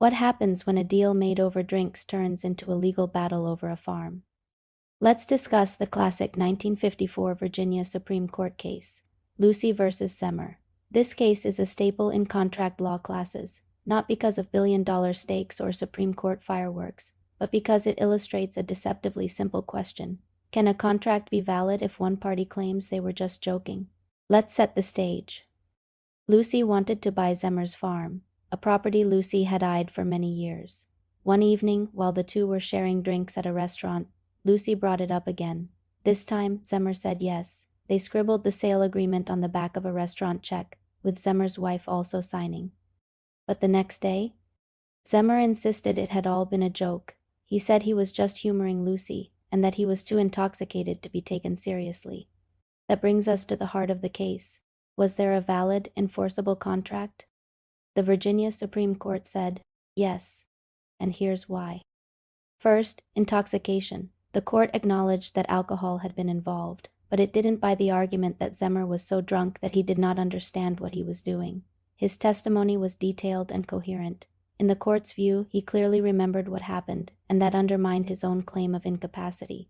What happens when a deal made over drinks turns into a legal battle over a farm? Let's discuss the classic 1954 Virginia Supreme Court case, Lucy versus Zehmer. This case is a staple in contract law classes, not because of billion-dollar stakes or Supreme Court fireworks, but because it illustrates a deceptively simple question. Can a contract be valid if one party claims they were just joking? Let's set the stage. Lucy wanted to buy Zehmer's farm, a property Lucy had eyed for many years. One evening, while the two were sharing drinks at a restaurant, Lucy brought it up again. This time, Zehmer said yes. They scribbled the sale agreement on the back of a restaurant check, with Zehmer's wife also signing. But the next day, Zehmer insisted it had all been a joke. He said he was just humoring Lucy, and that he was too intoxicated to be taken seriously. That brings us to the heart of the case. Was there a valid, enforceable contract? The Virginia Supreme Court said, yes, and here's why. First, intoxication. The court acknowledged that alcohol had been involved, but it didn't buy the argument that Zehmer was so drunk that he did not understand what he was doing. His testimony was detailed and coherent. In the court's view, he clearly remembered what happened, and that undermined his own claim of incapacity.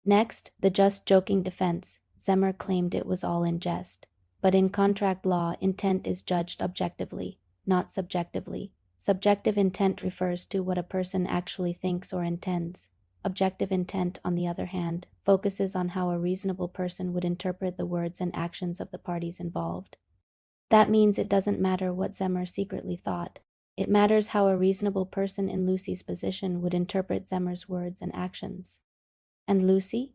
Next, the just joking defense. Zehmer claimed it was all in jest. But in contract law, intent is judged objectively, not subjectively. Subjective intent refers to what a person actually thinks or intends. Objective intent, on the other hand, focuses on how a reasonable person would interpret the words and actions of the parties involved. That means it doesn't matter what Zehmer secretly thought. It matters how a reasonable person in Lucy's position would interpret Zehmer's words and actions. And Lucy?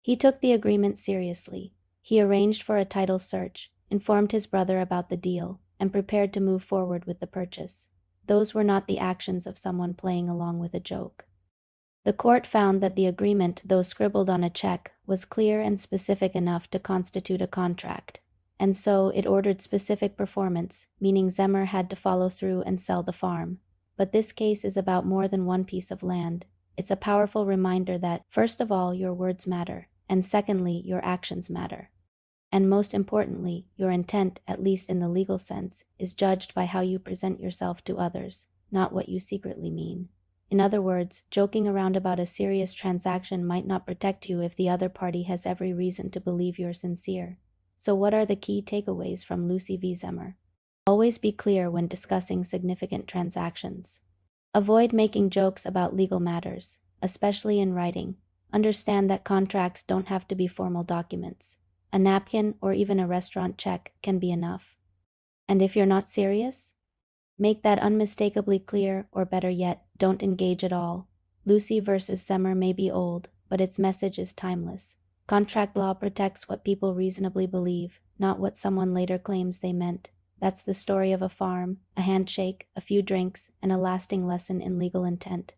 He took the agreement seriously. He arranged for a title search, informed his brother about the deal, and prepared to move forward with the purchase. Those were not the actions of someone playing along with a joke. The court found that the agreement, though scribbled on a check, was clear and specific enough to constitute a contract, and so it ordered specific performance, meaning Zehmer had to follow through and sell the farm. But this case is about more than one piece of land. It's a powerful reminder that, first of all, your words matter, and secondly, your actions matter. And most importantly, your intent, at least in the legal sense, is judged by how you present yourself to others, not what you secretly mean. In other words, joking around about a serious transaction might not protect you if the other party has every reason to believe you're sincere. So what are the key takeaways from Lucy v. Zehmer? Always be clear when discussing significant transactions. Avoid making jokes about legal matters, especially in writing. Understand that contracts don't have to be formal documents. A napkin or even a restaurant check can be enough. And if you're not serious, make that unmistakably clear, or better yet, don't engage at all. Lucy versus Zehmer may be old, but its message is timeless. Contract law protects what people reasonably believe, not what someone later claims they meant. That's the story of a farm, a handshake, a few drinks, and a lasting lesson in legal intent.